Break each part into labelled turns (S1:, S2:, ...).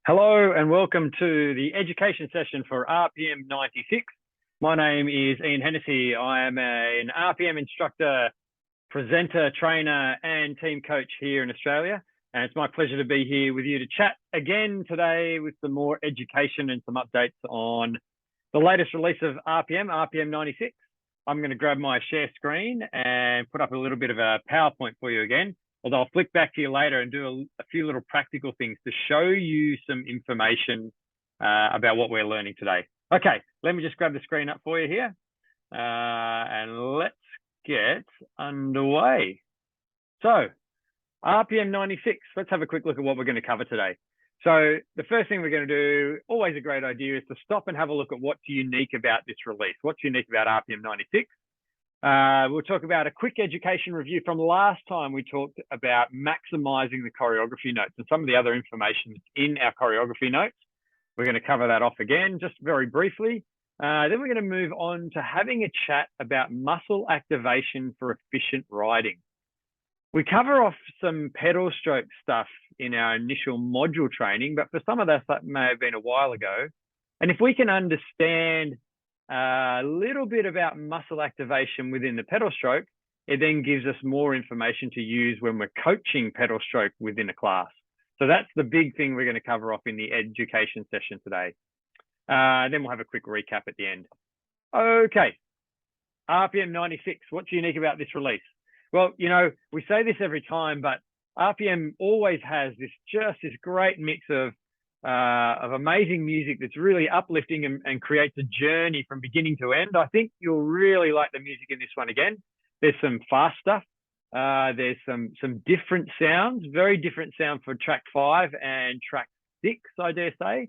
S1: Hello and welcome to the education session for RPM 96. My name is Ian Hennessy. I am an RPM instructor, presenter, trainer, and team coach here in Australia. And it's my pleasure to be here with you to chat again today with some more education and some updates on the latest release of RPM 96. I'm going to grab my share screen and put up a little bit of a PowerPoint for you again. Although I'll flick back to you later and do a few little practical things to show you some information about what we're learning today. Okay, let me just grab the screen up for you here and let's get underway. So, RPM 96, let's have a quick look at what we're going to cover today. So the first thing we're going to do, always a great idea, is to stop and have a look at what's unique about this release. What's unique about RPM 96? We'll talk about a quick education review from last time. We talked about maximizing the choreography notes and some of the other information in our choreography notes. We're going to cover that off again, just very briefly. Then we're going to move on to having a chat about muscle activation for efficient riding. We cover off some pedal stroke stuff in our initial module training, but for some of that may have been a while ago. And if we can understand a little bit about muscle activation within the pedal stroke, it then gives us more information to use when we're coaching pedal stroke within a class. So that's the big thing we're going to cover off in the education session today. Then we'll have a quick recap at the end. Okay, RPM 96, what's unique about this release? Well, you know, we say this every time, but RPM always has this great mix of amazing music that's really uplifting and creates a journey from beginning to end. I think you'll really like the music in this one again. There's some fast stuff. There's some different sounds, very different sound for track 5 and track 6, I dare say.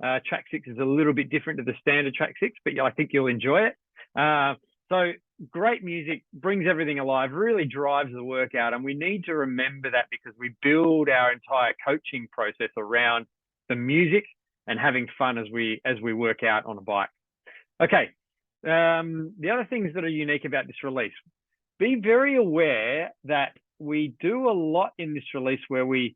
S1: Track 6 is a little bit different to the standard track 6, but I think you'll enjoy it. So great music, brings everything alive, really drives the workout. And we need to remember that because we build our entire coaching process around the music and having fun as we work out on a bike. Okay, the other things that are unique about this release, be very aware that we do a lot in this release where we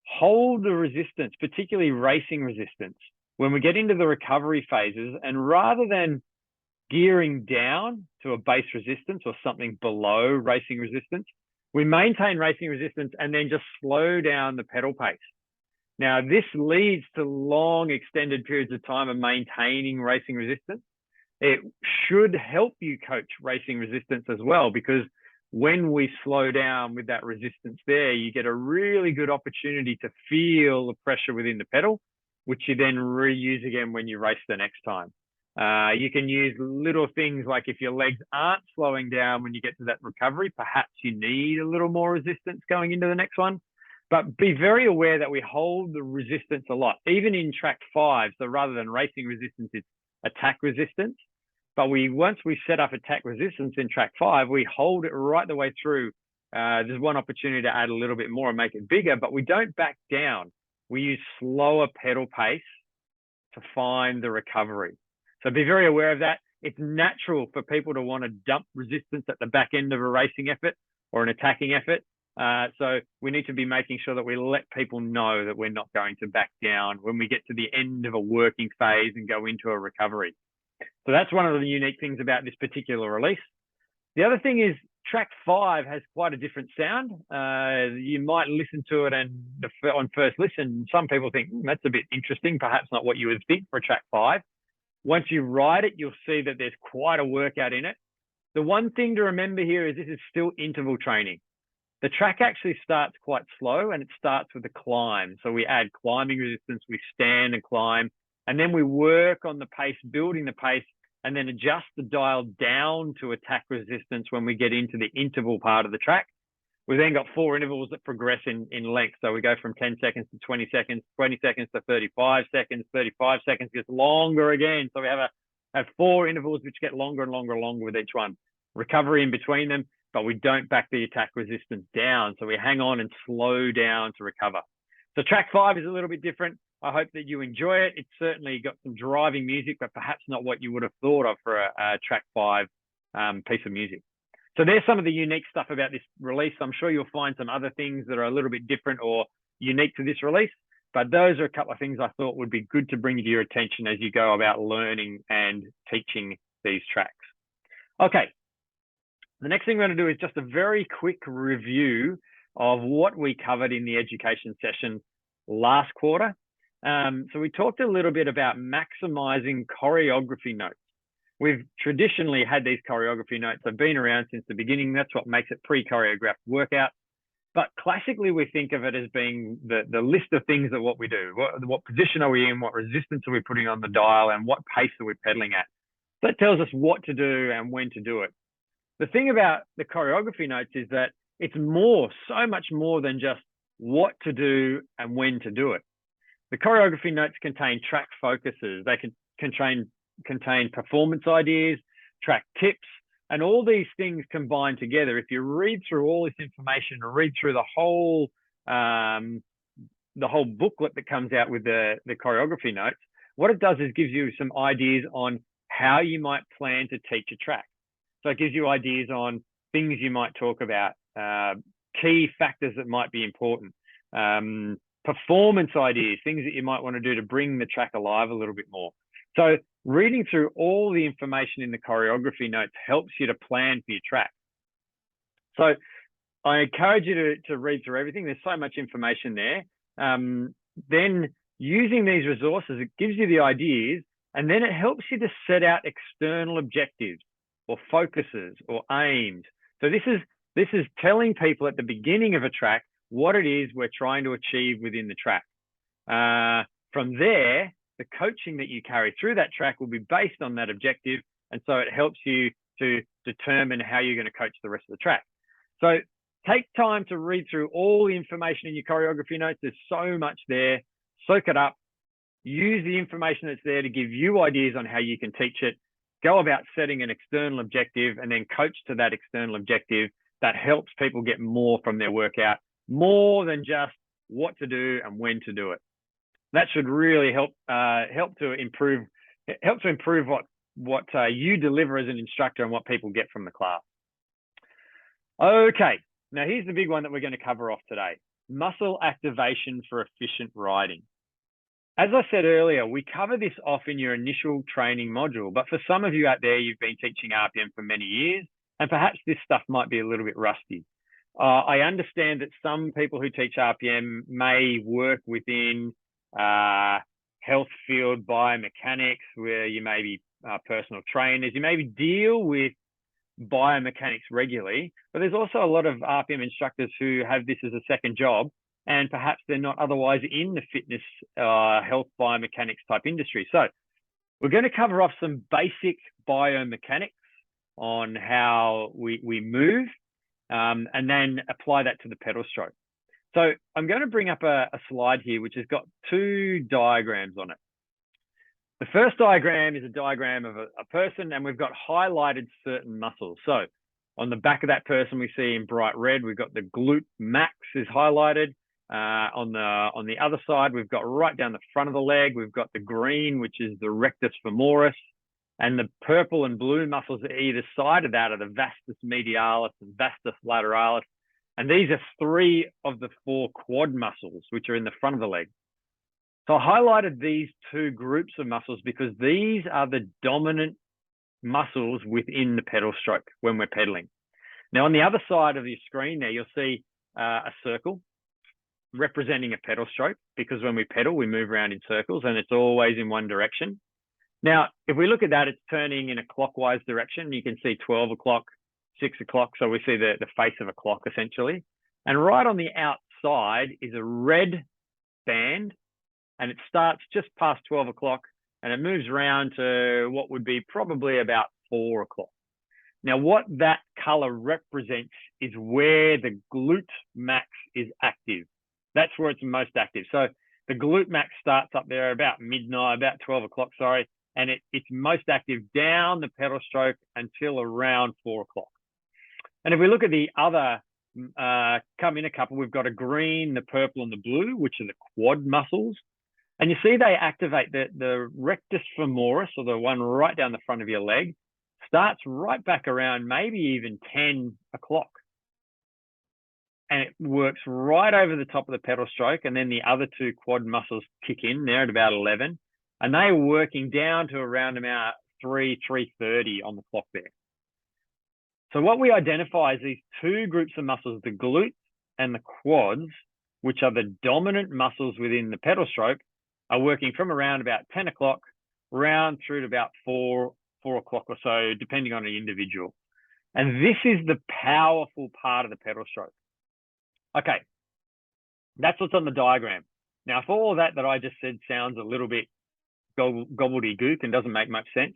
S1: hold the resistance, particularly racing resistance, when we get into the recovery phases, and rather than gearing down to a base resistance or something below racing resistance, we maintain racing resistance and then just slow down the pedal pace. Now, this leads to long extended periods of time of maintaining racing resistance. It should help you coach racing resistance as well, because when we slow down with that resistance there, you get a really good opportunity to feel the pressure within the pedal, which you then reuse again when you race the next time. You can use little things like if your legs aren't slowing down when you get to that recovery, perhaps you need a little more resistance going into the next one. But be very aware that we hold the resistance a lot, even in track 5. So rather than racing resistance, it's attack resistance. But once we set up attack resistance in track 5, we hold it right the way through. There's one opportunity to add a little bit more and make it bigger, but we don't back down. We use slower pedal pace to find the recovery. So be very aware of that. It's natural for people to want to dump resistance at the back end of a racing effort or an attacking effort. So we need to be making sure that we let people know that we're not going to back down when we get to the end of a working phase and go into a recovery. So that's one of the unique things about this particular release. The other thing is track 5 has quite a different sound. You might listen to it and on first listen, some people think, that's a bit interesting, perhaps not what you would think for track 5. Once you ride it, you'll see that there's quite a workout in it. The one thing to remember here is this is still interval training. The track actually starts quite slow and it starts with a climb. So we add climbing resistance, we stand and climb, and then we work on the pace, building the pace, and then adjust the dial down to attack resistance when we get into the interval part of the track. We've then got 4 intervals that progress in length. So we go from 10 seconds to 20 seconds, 20 seconds to 35 seconds, 35 seconds gets longer again. So we have 4 intervals which get longer and longer and longer with each one. Recovery in between them, but we don't back the attack resistance down. So we hang on and slow down to recover. So track 5 is a little bit different. I hope that you enjoy it. It's certainly got some driving music, but perhaps not what you would have thought of for a track 5 piece of music. So there's some of the unique stuff about this release. I'm sure you'll find some other things that are a little bit different or unique to this release. But those are a couple of things I thought would be good to bring to your attention as you go about learning and teaching these tracks. Okay, the next thing we're going to do is just a very quick review of what we covered in the education session last quarter. So we talked a little bit about maximizing choreography notes. We've traditionally had these choreography notes. They've been around since the beginning. That's what makes it pre-choreographed workout. But classically, we think of it as being the list of things that what we do. What position are we in? What resistance are we putting on the dial? And what pace are we pedaling at? That tells us what to do and when to do it. The thing about the choreography notes is that it's so much more than just what to do and when to do it. The choreography notes contain track focuses. They can contain performance ideas, track tips, and all these things combined together. If you read through all this information and read through the whole booklet that comes out with the choreography notes, what it does is gives you some ideas on how you might plan to teach a track. So it gives you ideas on things you might talk about, key factors that might be important, performance ideas, things that you might want to do to bring the track alive a little bit more. So reading through all the information in the choreography notes helps you to plan for your track. So I encourage you to read through everything. There's so much information there. Then using these resources, it gives you the ideas, and then it helps you to set out external objectives or focuses or aims. So this is telling people at the beginning of a track what it is we're trying to achieve within the track. From there, the coaching that you carry through that track will be based on that objective. And so it helps you to determine how you're going to coach the rest of the track. So take time to read through all the information in your choreography notes. There's so much there. Soak it up. Use the information that's there to give you ideas on how you can teach it. Go about setting an external objective and then coach to that external objective. That helps people get more from their workout, more than just what to do and when to do it. That should really help to improve what you deliver as an instructor and what people get from the class. Okay, now here's the big one that we're going to cover off today: muscle activation for efficient riding. As I said earlier, we cover this off in your initial training module, but for some of you out there, you've been teaching RPM for many years, and perhaps this stuff might be a little bit rusty. I understand that some people who teach RPM may work within health field biomechanics, where you may be personal trainers, you maybe deal with biomechanics regularly, but there's also a lot of RPM instructors who have this as a second job, and perhaps they're not otherwise in the fitness, health biomechanics type industry. So we're going to cover off some basic biomechanics on how we move, and then apply that to the pedal stroke. So I'm going to bring up a slide here, which has got two diagrams on it. The first diagram is a diagram of a person, and we've got highlighted certain muscles. So on the back of that person, we see in bright red, we've got the glute max is highlighted. On the other side, we've got right down the front of the leg, we've got the green, which is the rectus femoris, and the purple and blue muscles at either side of that are the vastus medialis and vastus lateralis. And these are three of the four quad muscles, which are in the front of the leg. So I highlighted these two groups of muscles because these are the dominant muscles within the pedal stroke when we're pedaling. Now, on the other side of your screen there, you'll see a circle representing a pedal stroke, because when we pedal, we move around in circles and it's always in one direction. Now, if we look at that, it's turning in a clockwise direction. You can see 12 o'clock, 6 o'clock. So we see the face of a clock essentially. And right on the outside is a red band, and it starts just past 12 o'clock and it moves around to what would be probably about 4 o'clock. Now, what that color represents is where the glute max is active. That's where it's most active. So the glute max starts up there about midnight, about 12 o'clock, sorry, and it's most active down the pedal stroke until around 4 o'clock. And if we look at the other, come in a couple, we've got a green, the purple, and the blue, which are the quad muscles. And you see they activate the rectus femoris, or the one right down the front of your leg, starts right back around maybe even 10 o'clock. and it works right over the top of the pedal stroke. And then the other two quad muscles kick in there at about 11. And they are working down to around about 3:30 on the clock there. So what we identify is these two groups of muscles, the glutes and the quads, which are the dominant muscles within the pedal stroke, are working from around about 10 o'clock round through to about 4 o'clock or so, depending on the individual. And this is the powerful part of the pedal stroke. Okay, that's what's on the diagram. Now, if all that I just said sounds a little bit gobbledygook and doesn't make much sense,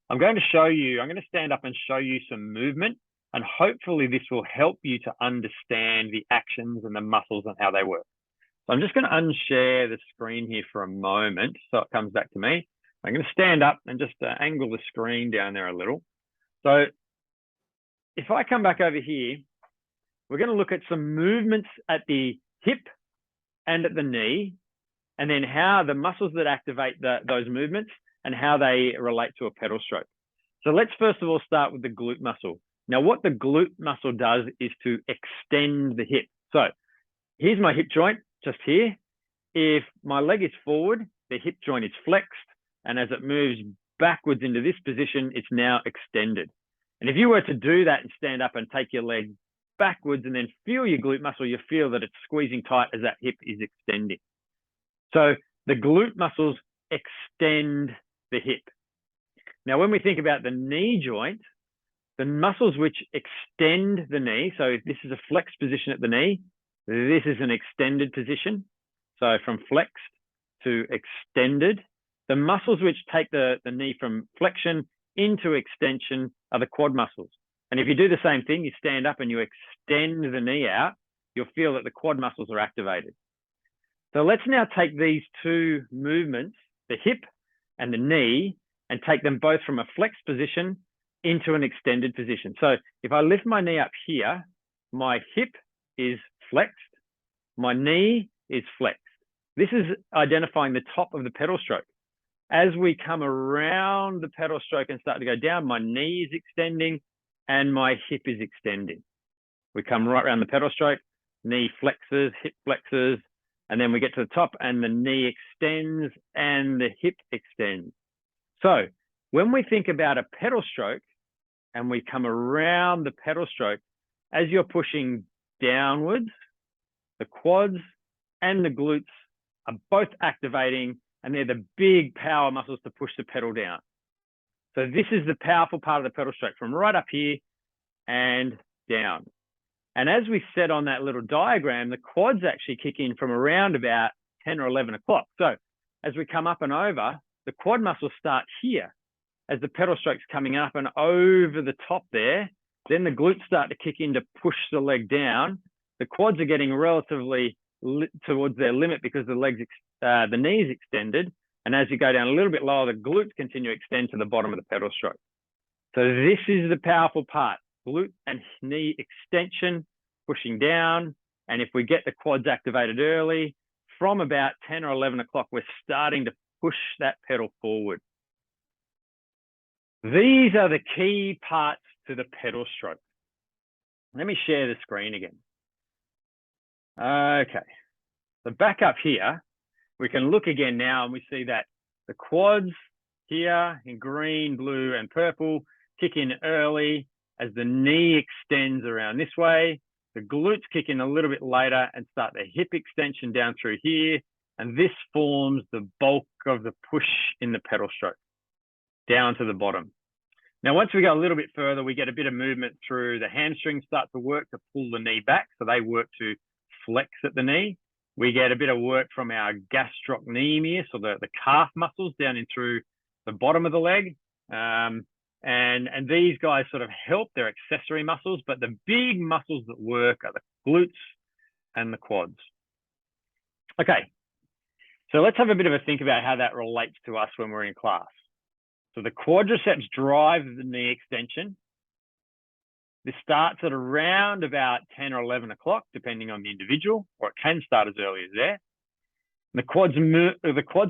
S1: I'm going to stand up and show you some movement, and hopefully this will help you to understand the actions and the muscles and how they work. So I'm just going to unshare the screen here for a moment so it comes back to me. I'm going to stand up and just angle the screen down there a little. So if I come back over here, we're going to look at some movements at the hip and at the knee, and then how the muscles that activate those movements and how they relate to a pedal stroke. So let's first of all start with the glute muscle. Now, what the glute muscle does is to extend the hip. So here's my hip joint just here. If my leg is forward, the hip joint is flexed, and as it moves backwards into this position, it's now extended. And if you were to do that and stand up and take your leg backwards and then feel your glute muscle, you feel that it's squeezing tight as that hip is extending. So the glute muscles extend the hip. Now, when we think about the knee joint, the muscles which extend the knee, so if this is a flexed position at the knee, this is an extended position. So from flexed to extended, the muscles which take the knee from flexion into extension are the quad muscles. And if you do the same thing, you stand up and you extend the knee out, you'll feel that the quad muscles are activated. So let's now take these two movements, the hip and the knee, and take them both from a flexed position into an extended position. So if I lift my knee up here, my hip is flexed, my knee is flexed. This is identifying the top of the pedal stroke. As we come around the pedal stroke and start to go down, my knee is extending and my hip is extending. We come right around the pedal stroke, knee flexes, hip flexes, and then we get to the top and the knee extends and the hip extends. So when we think about a pedal stroke and we come around the pedal stroke, as you're pushing downwards, the quads and the glutes are both activating, and they're the big power muscles to push the pedal down. So this is the powerful part of the pedal stroke, from right up here and down. And as we said on that little diagram, the quads actually kick in from around about 10 or 11 o'clock. So as we come up and over, the quad muscles start here as the pedal stroke's coming up and over the top there. Then the glutes start to kick in to push the leg down. The quads are getting relatively towards their limit because the knee's extended. And as you go down a little bit lower, the glutes continue to extend to the bottom of the pedal stroke. So this is the powerful part. Glute and knee extension, pushing down. And if we get the quads activated early, from about 10 or 11 o'clock, we're starting to push that pedal forward. These are the key parts to the pedal stroke. Let me share the screen again. Okay, so back up here, we can look again now and we see that the quads here in green, blue, and purple kick in early as the knee extends around this way. The glutes kick in a little bit later and start the hip extension down through here. And this forms the bulk of the push in the pedal stroke down to the bottom. Now, once we go a little bit further, we get a bit of movement through the hamstrings start to work to pull the knee back. So they work to flex at the knee. We get a bit of work from our gastrocnemius, or the calf muscles down in through the bottom of the leg. And these guys sort of help their accessory muscles, but the big muscles that work are the glutes and the quads. Okay, so let's have a bit of a think about how that relates to us when we're in class. So the quadriceps drive the knee extension. This starts at around about 10 or 11 o'clock, depending on the individual, or it can start as early as there. The quads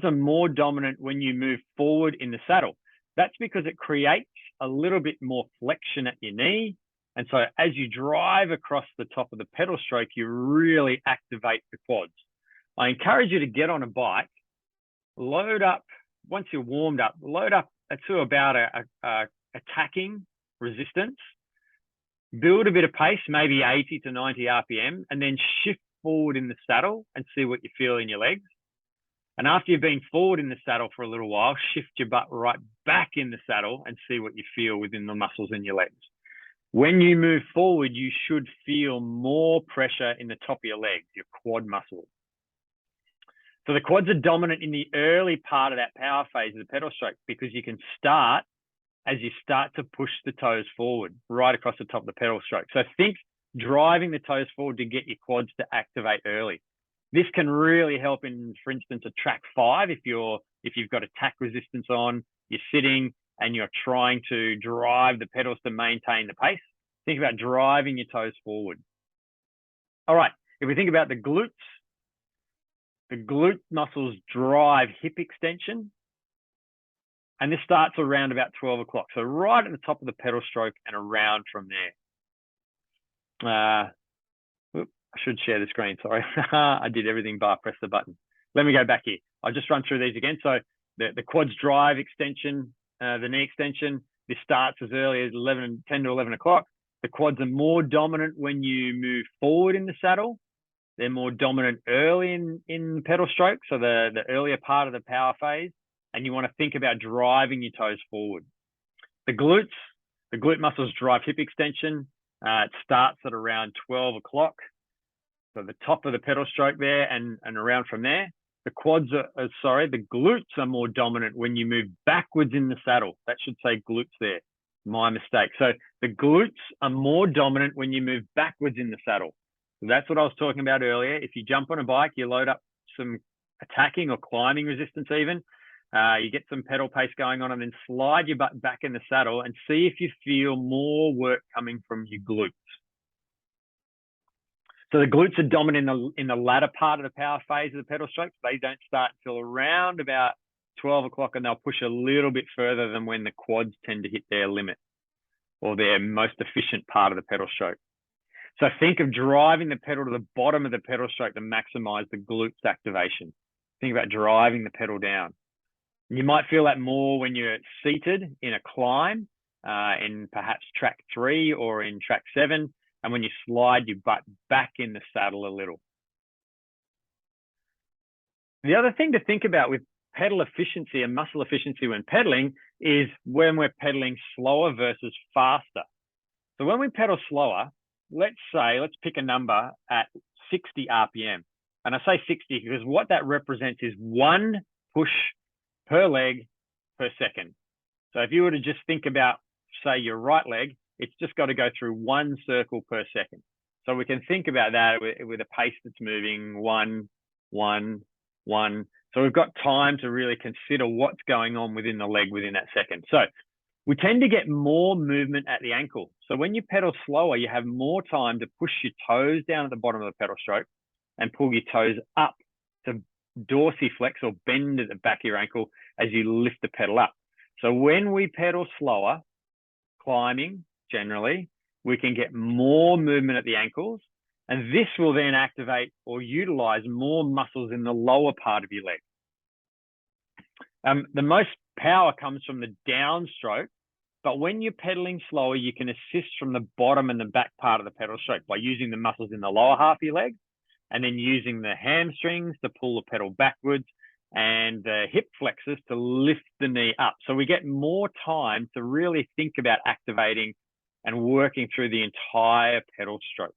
S1: are more dominant when you move forward in the saddle. That's because it creates a little bit more flexion at your knee, And so as you drive across the top of the pedal stroke, you really activate the quads. I encourage you to get on a bike, load up, once you're warmed up, load up to about a attacking resistance, build a bit of pace, maybe 80 to 90 RPM, and then shift forward in the saddle and see what you feel in your legs. And after you've been forward in the saddle for a little while, shift your butt right back in the saddle and see what you feel within the muscles in your legs. When you move forward, you should feel more pressure in the top of your legs, your quad muscles. So the quads are dominant in the early part of that power phase of the pedal stroke, because you can start as you start to push the toes forward right across the top of the pedal stroke. So think driving the toes forward to get your quads to activate early. This can really help in, for instance, a track 5. If you've got attack resistance on, you're sitting and you're trying to drive the pedals to maintain the pace, think about driving your toes forward. All right, if we think about the glute muscles drive hip extension, and this starts around about 12 o'clock. So right at the top of the pedal stroke and around from there. I should share the screen, sorry. I did everything bar press the button. Let me go back here. I'll just run through these again. So the quads drive extension, the knee extension, this starts as early as 10 to 11 o'clock. The quads are more dominant when you move forward in the saddle. They're more dominant early in pedal stroke, so the earlier part of the power phase, and you want to think about driving your toes forward. The glute muscles drive hip extension. It starts at around 12 o'clock. So the top of the pedal stroke there and around from there. The glutes are more dominant when you move backwards in the saddle. That should say glutes there. My mistake. So the glutes are more dominant when you move backwards in the saddle. So that's what I was talking about earlier. If you jump on a bike, you load up some attacking or climbing resistance even. You get some pedal pace going on and then slide your butt back in the saddle and see if you feel more work coming from your glutes. So the glutes are dominant in the latter part of the power phase of the pedal stroke. They don't start until around about 12 o'clock, and they'll push a little bit further than when the quads tend to hit their limit or their most efficient part of the pedal stroke. So think of driving the pedal to the bottom of the pedal stroke to maximize the glutes activation. Think about driving the pedal down. You might feel that more when you're seated in a climb, in perhaps track 3 or in track 7, and when you slide your butt back in the saddle a little. The other thing to think about with pedal efficiency and muscle efficiency when pedaling is when we're pedaling slower versus faster. So when we pedal slower, let's pick a number at 60 RPM. And I say 60 because what that represents is 1 push per leg per second. So if you were to just think about, say, your right leg, it's just got to go through 1 circle per second. So we can think about that with a pace that's moving 1, 1, 1. So we've got time to really consider what's going on within the leg within that second. So we tend to get more movement at the ankle. So when you pedal slower, you have more time to push your toes down at the bottom of the pedal stroke and pull your toes up to dorsiflex or bend at the back of your ankle as you lift the pedal up. So when we pedal slower, climbing generally, we can get more movement at the ankles, and this will then activate or utilize more muscles in the lower part of your leg. The most power comes from the downstroke, but when you're pedaling slower, you can assist from the bottom and the back part of the pedal stroke by using the muscles in the lower half of your leg, and then using the hamstrings to pull the pedal backwards and the hip flexors to lift the knee up. So we get more time to really think about activating and working through the entire pedal stroke.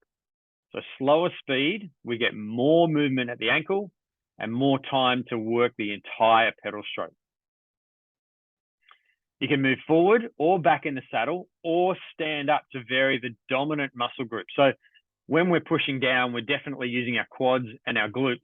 S1: So slower speed, we get more movement at the ankle and more time to work the entire pedal stroke. You can move forward or back in the saddle or stand up to vary the dominant muscle group. So when we're pushing down, we're definitely using our quads and our glutes.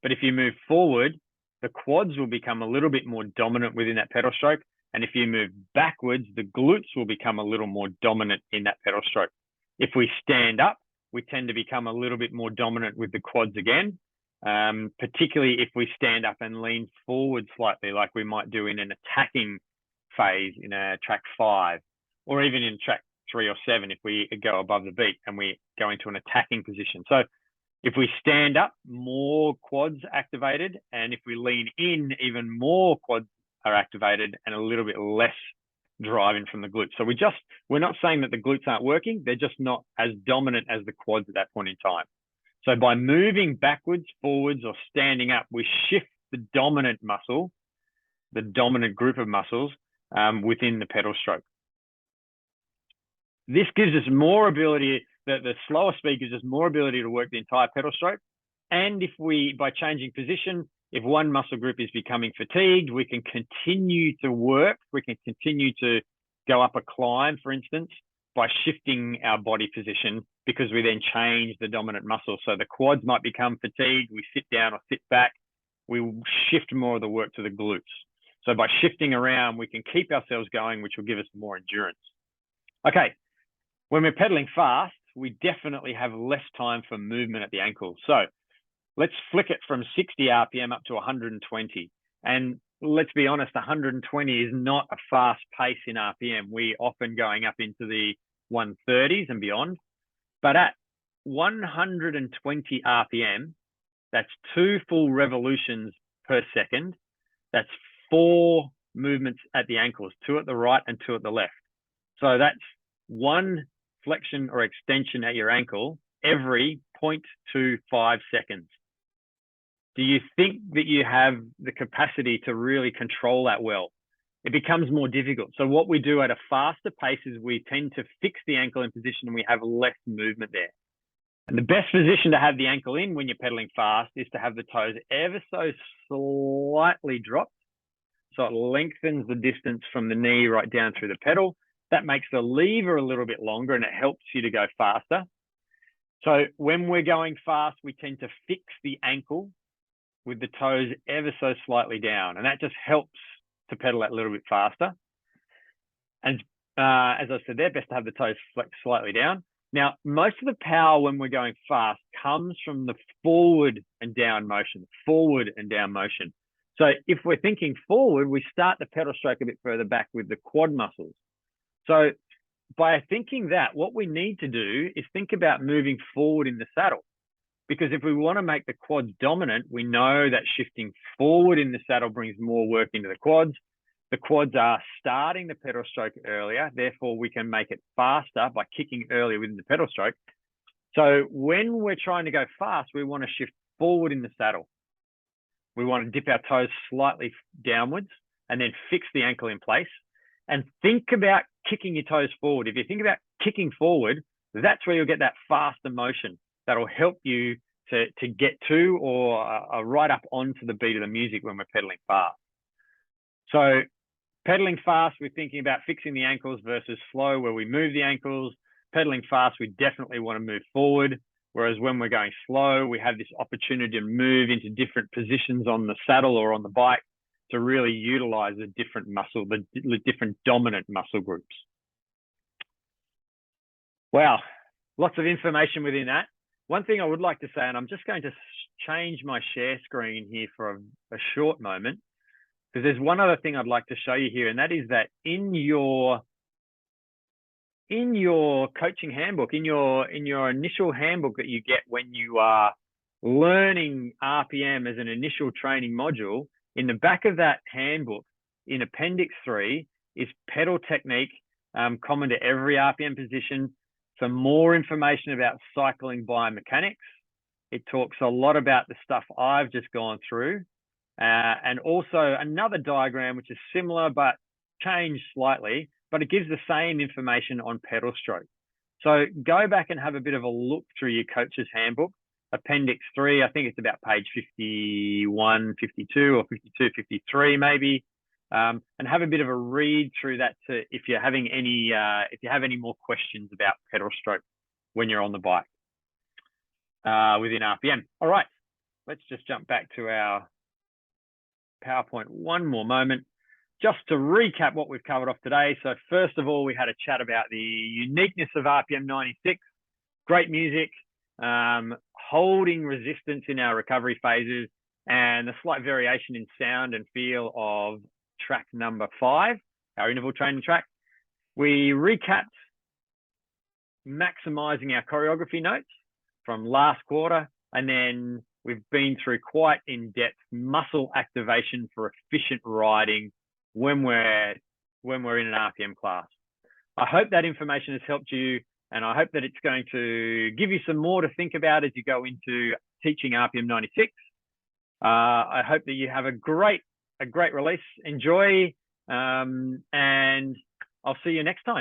S1: But if you move forward, the quads will become a little bit more dominant within that pedal stroke. And if you move backwards, the glutes will become a little more dominant in that pedal stroke. If we stand up, we tend to become a little bit more dominant with the quads again, particularly if we stand up and lean forward slightly, like we might do in an attacking phase in a track 5, or even in track 3 or 7 if we go above the beat and we go into an attacking position. So if we stand up, more quads activated, and if we lean in, even more quads are activated and a little bit less driving from the glutes. So we're not saying that the glutes aren't working, they're just not as dominant as the quads at that point in time. So by moving backwards, forwards, or standing up, we shift the dominant muscle, the dominant group of muscles within the pedal stroke. This gives us more ability, the slower speed gives us more ability to work the entire pedal stroke. And if we, by changing position, if one muscle group is becoming fatigued, we can continue to work, we can continue to go up a climb, for instance, by shifting our body position, because we then change the dominant muscle. So the quads might become fatigued, we sit down or sit back, we shift more of the work to the glutes. So by shifting around, we can keep ourselves going, which will give us more endurance. Okay, when we're pedaling fast, we definitely have less time for movement at the ankle. So let's flick it from 60 RPM up to 120. And let's be honest, 120 is not a fast pace in RPM. We're often going up into the 130s and beyond. But at 120 RPM, that's 2 full revolutions per second. That's 4 movements at the ankles, 2 at the right and 2 at the left. So that's 1 flexion or extension at your ankle every 0.25 seconds. Do you think that you have the capacity to really control that well? It becomes more difficult. So what we do at a faster pace is we tend to fix the ankle in position and we have less movement there. And the best position to have the ankle in when you're pedaling fast is to have the toes ever so slightly dropped. So it lengthens the distance from the knee right down through the pedal. That makes the lever a little bit longer and it helps you to go faster. So when we're going fast, we tend to fix the ankle with the toes ever so slightly down. And that just helps to pedal that little bit faster. And as I said, they're best to have the toes flex slightly down. Now, most of the power when we're going fast comes from the forward and down motion, forward and down motion. So if we're thinking forward, we start the pedal stroke a bit further back with the quad muscles. So by thinking that, what we need to do is think about moving forward in the saddle. Because if we want to make the quads dominant, we know that shifting forward in the saddle brings more work into the quads. The quads are starting the pedal stroke earlier, therefore we can make it faster by kicking earlier within the pedal stroke. So when we're trying to go fast, we want to shift forward in the saddle. We want to dip our toes slightly downwards and then fix the ankle in place. And think about kicking your toes forward. If you think about kicking forward, that's where you'll get that faster motion that'll help you to get to or right up onto the beat of the music when we're pedaling fast. So pedaling fast, we're thinking about fixing the ankles versus slow where we move the ankles. Pedaling fast, we definitely want to move forward. Whereas when we're going slow, we have this opportunity to move into different positions on the saddle or on the bike to really utilize the different muscle, the different dominant muscle groups. Wow, lots of information within that. One thing I would like to say, and I'm just going to change my share screen here for a short moment, because there's one other thing I'd like to show you here, and that is that in your coaching handbook, in your initial handbook that you get when you are learning RPM as an initial training module, in the back of that handbook, in Appendix 3, is pedal technique, common to every RPM position. Some more information about cycling biomechanics. It talks a lot about the stuff I've just gone through. And also another diagram, which is similar, but changed slightly, but it gives the same information on pedal stroke. So go back and have a bit of a look through your coach's handbook, Appendix 3, I think it's about page 51, 52 or 52, 53 maybe. And have a bit of a read through that to, if you're having any, if you have any more questions about pedal stroke when you're on the bike within RPM. All right, let's just jump back to our PowerPoint one more moment, just to recap what we've covered off today. So first of all, we had a chat about the uniqueness of RPM 96, great music, holding resistance in our recovery phases, and the slight variation in sound and feel of track number 5, our interval training track. We recapped maximizing our choreography notes from last quarter, and then we've been through quite in-depth muscle activation for efficient riding when we're in an RPM class. I hope that information has helped you, and I hope that it's going to give you some more to think about as you go into teaching RPM 96. I hope that you have a great release. Enjoy, and I'll see you next time.